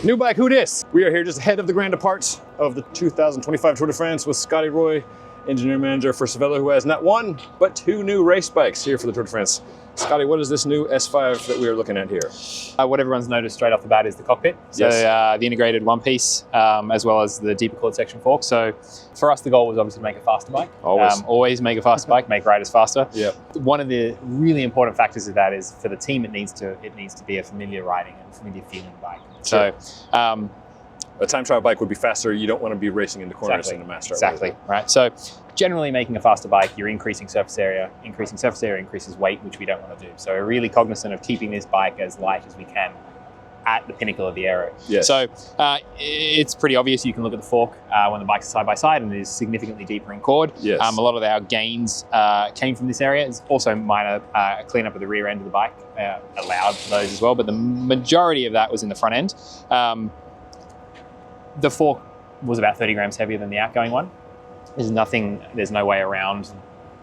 New bike, who dis? We are here just ahead of the grand depart of the 2025 Tour de France with Scotty Roy, engineering manager for Cervélo, who has not one, but two new race bikes here for the Tour de France. Scotty, what is this new S5 that we are looking at here? What everyone's noticed straight off the bat is the cockpit. So Yes. the integrated one piece, as well as the deeper chord section fork. So for us, the goal was obviously to make a faster bike. Always. Make a faster bike, make riders faster. Yep. One of the really important factors of that is for the team, it needs to be a familiar riding and familiar feeling bike. Sure. So A time trial bike would be faster. You don't want to be racing into corners in a mass trial. Exactly, right. So generally making a faster bike, you're increasing surface area. Increasing surface area increases weight, which we don't want to do. So we're really cognizant of keeping this bike as light as we can at the pinnacle of the aero. Yes. So it's pretty obvious. You can look at the fork when the bikes are side by side, and it is significantly deeper in chord. Yes. A lot of our gains came from this area. It's also minor cleanup of the rear end of the bike allowed for those as well, but the majority of that was in the front end. The fork was about 30 grams heavier than the outgoing one. There's no way around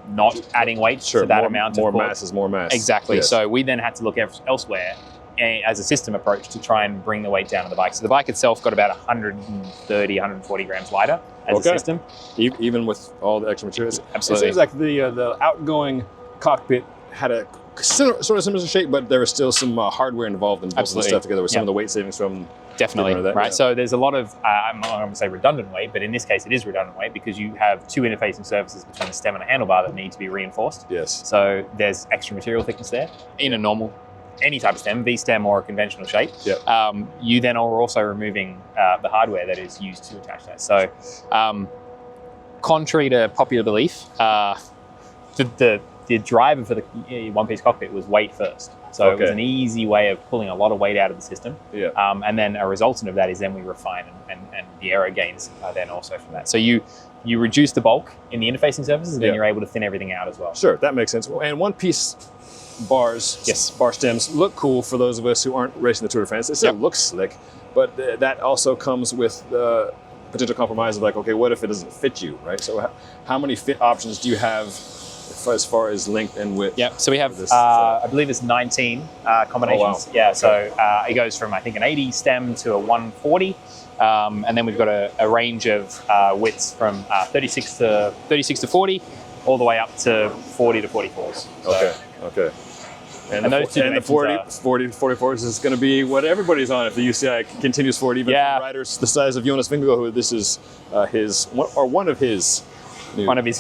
not adding weight to that amount. More mass is more mass. Exactly. Yes. So we then had to look elsewhere as a system approach to try and bring the weight down of the bike. So the bike itself got about 130, 140 grams lighter as a system. Even with all the extra materials? Absolutely. It seems like the outgoing cockpit had a sort of similar shape, but there was still some hardware involved in putting stuff together with some of the weight savings from... Definitely, that, right? Yeah. So there's a lot of, I'm not going to say redundant weight, but in this case it is redundant weight because you have two interfacing surfaces between the stem and a handlebar that need to be reinforced. Yes. So there's extra material thickness there in a normal, any type of stem, V-stem or a conventional shape. Yep. You then are also removing the hardware that is used to attach that. So contrary to popular belief, the driver for the one-piece cockpit was weight first. So it was an easy way of pulling a lot of weight out of the system. Yeah. And then a resultant of that is then we refine and the aero gains are then also from that. So you reduce the bulk in the interfacing surfaces and then you're able to thin everything out as well. Sure, that makes sense. And one-piece bars, bar stems, look cool for those of us who aren't racing the Tour de France. It still looks slick, but that also comes with the potential compromise of like, okay, what if it doesn't fit you, right? So how many fit options do you have as far as length and width? Yeah, so we have, I believe it's 19 combinations. Oh, wow. Yeah, so it goes from, I think, an 80 stem to a 140. And then we've got a range of widths from 36 to 40, all the way up to 40 to 44s. So, Okay. And the 44s is going to be what everybody's on if the UCI continues forward, even for riders the size of Jonas Vingegaard, who this is one of his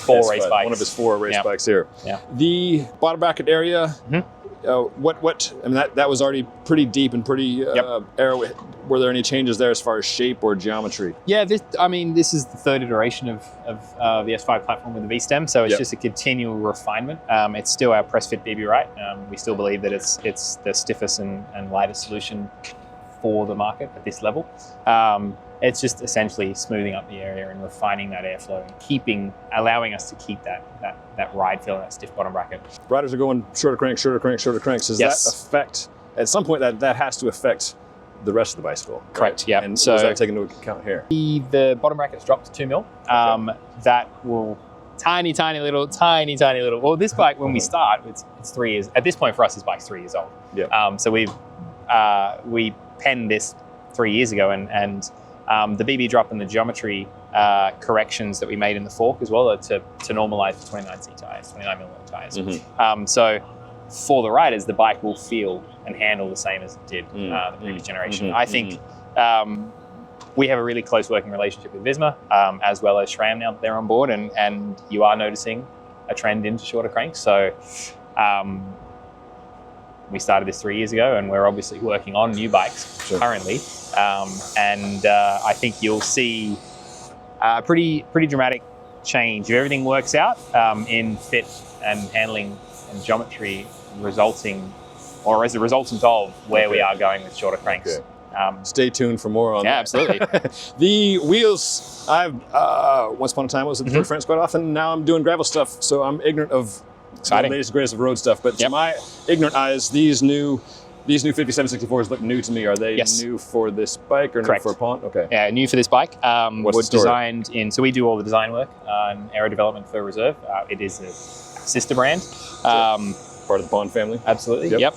four race bikes. One of his four race bikes here. Yeah. The bottom bracket area, I mean, that was already pretty deep and pretty aero. Were there any changes there as far as shape or geometry? Yeah, this is the third iteration of the S5 platform with the V-stem, so it's just a continual refinement. It's still our press fit BB right. We still believe that it's the stiffest and lightest solution for the market at this level. It's just essentially smoothing up the area and refining that airflow and allowing us to keep that ride feel and that stiff bottom bracket. Riders are going shorter cranks. Does that affect, at some point that has to affect the rest of the bicycle? Correct, right? yeah. And so, is that taken into account here? The bottom bracket's dropped to 2 mil. That will tiny little, well, this bike, when we start, it's 3 years. At this point for us, this bike's 3 years old. Yeah. So we penned this 3 years ago and the BB drop and the geometry corrections that we made in the fork as well to normalize for 29C tires, 29mm tires. Mm-hmm. So for the riders, the bike will feel and handle the same as it did the previous generation. I think we have a really close working relationship with Visma, as well as SRAM now that they're on board, and you are noticing a trend into shorter cranks. So we started this 3 years ago, and we're obviously working on new bikes currently. And I think you'll see a pretty dramatic change if everything works out in fit and handling and geometry as a resultant of where we are going with shorter cranks. Stay tuned for more on that. Absolutely. The wheels, once upon a time I was at the Tour de France quite often. Now I'm doing gravel stuff, so I'm ignorant of the latest and greatest of road stuff. But to my ignorant eyes, these new 5764s look new to me. Are they new for this bike or new for a Pont? Okay. Yeah, new for this bike. What's the story? Designed in, so we do all the design work and aero development for Reserve. It is a sister brand. part of the Bond family. Absolutely. Yep.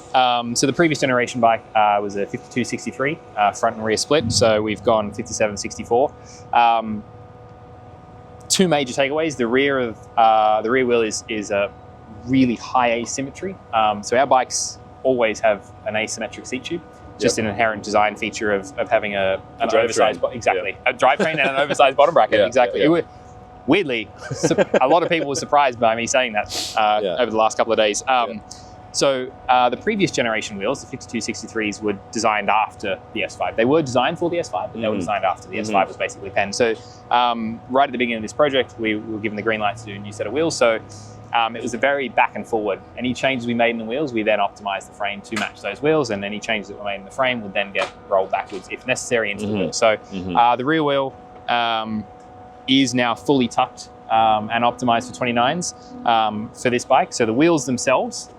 So the previous generation bike was a 5263 front and rear split. So we've gone 5764. Two major takeaways. The rear wheel is a really high asymmetry. So our bikes always have an asymmetric seat tube. Just an inherent design feature of having an oversized, exactly, a drivetrain and an oversized bottom bracket. Exactly. Weirdly, a lot of people were surprised by me saying that over the last couple of days. So the previous generation wheels, the 5263s, were designed after the S5. They were designed for the S5, but they were designed after the S5 was basically penned. So right at the beginning of this project, we were given the green light to do a new set of wheels. So it was a very back and forward. Any changes we made in the wheels, we then optimized the frame to match those wheels, and any changes that were made in the frame would then get rolled backwards, if necessary, into the wheel. So the rear wheel is now fully tucked and optimized for 29s for this bike. So the wheels themselves,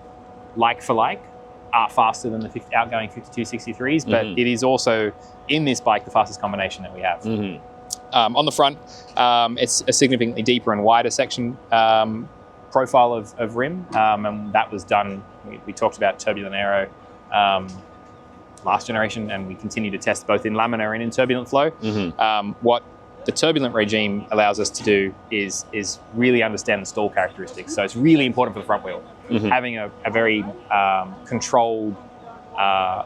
like for like, are faster than the outgoing 5263s, but it is also, in this bike, the fastest combination that we have. On the front, it's a significantly deeper and wider section profile of rim, and that was done, we talked about turbulent aero last generation, and we continue to test both in laminar and in turbulent flow. What the turbulent regime allows us to do is really understand the stall characteristics. So it's really important for the front wheel. Having a very controlled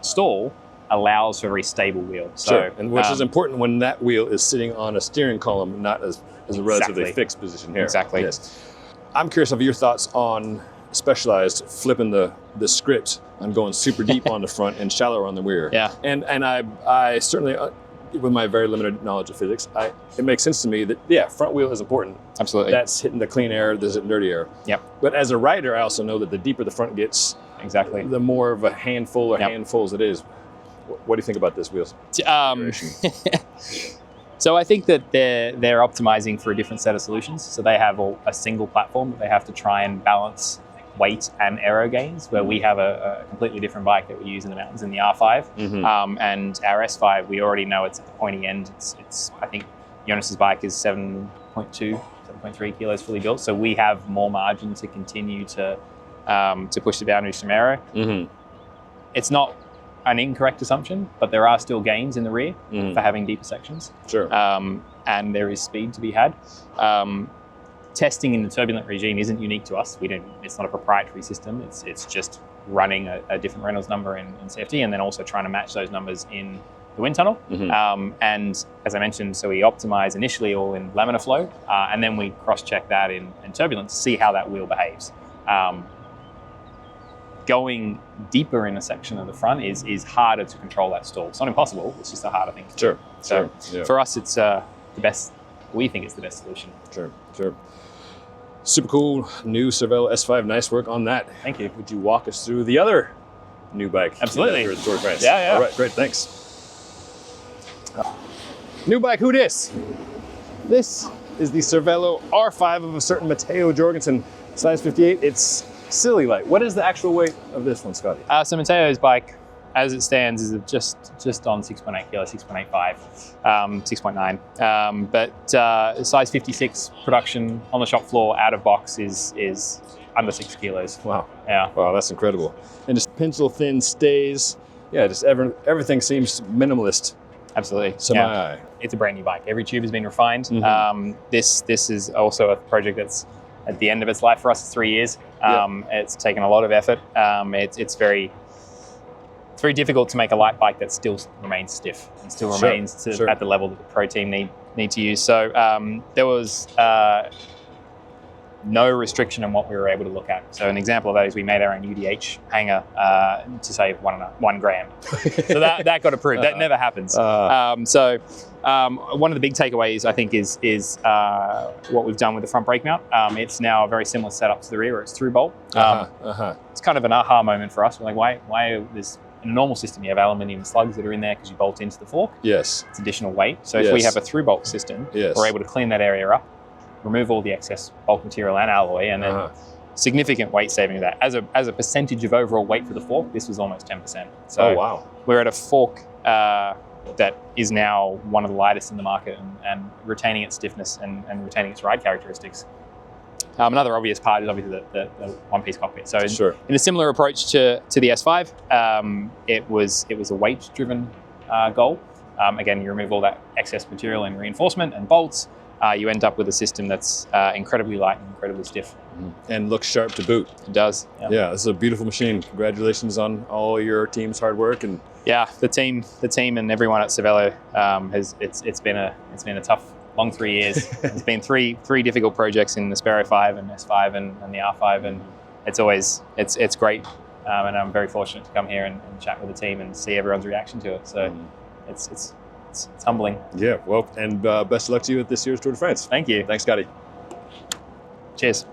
stall allows for a very stable wheel. So, and which is important when that wheel is sitting on a steering column, not as a relatively fixed position here. Exactly. Yes. I'm curious of your thoughts on Specialized flipping the script on going super deep on the front and shallower on the rear. And I certainly, with my very limited knowledge of physics, it makes sense to me that, front wheel is important. Absolutely. That's hitting the clean air, this is hitting dirty air. But as a rider, I also know that the deeper the front gets, the more of a handful or handfuls it is. What do you think about this wheels? So I think that they're optimizing for a different set of solutions. So they have a single platform that they have to try and balance weight and aero gains, where we have a completely different bike that we use in the mountains in the R5. And our S5, we already know it's at the pointy end. It's I think Jonas's bike is 7.3 kilos fully built. So we have more margin to continue to push the boundaries from aero. It's not an incorrect assumption, but there are still gains in the rear for having deeper sections. And there is speed to be had. Testing in the turbulent regime isn't unique to us. It's not a proprietary system. It's just running a different Reynolds number in CFD, and then also trying to match those numbers in the wind tunnel. And as I mentioned, so we optimize initially all in laminar flow, and then we cross-check that in turbulence to see how that wheel behaves. Going deeper in a section of the front is harder to control that stall. It's not impossible, it's just a harder thing to do. For us, it's the best, we think it's the best solution. Super cool, new Cervélo S5, nice work on that. Thank you. Would you walk us through the other new bike? Absolutely. Here at the Tour de France. All right, great, thanks. New bike, who dis? This is the Cervélo R5 of a certain Matteo Jorgensen, size 58. It's silly light. What is the actual weight of this one, Scotty? So Matteo's bike, as it stands, is just on 6.8 kilo, 6.85, 6.9. But size 56 production on the shop floor, out of box, is under 6 kilos. Wow. Yeah. Wow, that's incredible. And just pencil thin stays. Yeah, just everything seems minimalist. Absolutely. To my eye. It's a brand new bike. Every tube has been refined. This is also a project that's at the end of its life for us. It's 3 years. It's taken a lot of effort. It's very difficult to make a light bike that still remains stiff and still remains at the level that the pro team need to use. So there was no restriction on what we were able to look at. So an example of that is we made our own UDH hanger to save 1 gram. So that got approved. That never happens. So one of the big takeaways, I think, is what we've done with the front brake mount. It's now a very similar setup to the rear, where it's through bolt. It's kind of an aha moment for us. We're like, why there's in a normal system, you have aluminium slugs that are in there because you bolt into the fork. It's additional weight. So if we have a through bolt system, we're able to clean that area up, remove all the excess bulk material and alloy, and then significant weight saving of that. As a percentage of overall weight for the fork, this was almost 10%. So we're at a fork that is now one of the lightest in the market and retaining its stiffness and retaining its ride characteristics. Another obvious part is obviously the one-piece cockpit. So Sure. in a similar approach to the S5, it was a weight-driven goal. Again, you remove all that excess material and reinforcement and bolts. You end up with a system that's incredibly light and incredibly stiff. And looks sharp to boot. It does. Yeah, this is a beautiful machine. Congratulations on all your team's hard work. And yeah, the team and everyone at Cervélo it's been a tough, long 3 years. It's been three difficult projects in the Aspero 5 and S5 and the R5, and it's great. And I'm very fortunate to come here and chat with the team and see everyone's reaction to it. So it's humbling. Yeah, well, and best of luck to you at this year's Tour de France. Thank you. Thanks, Scotty. Cheers.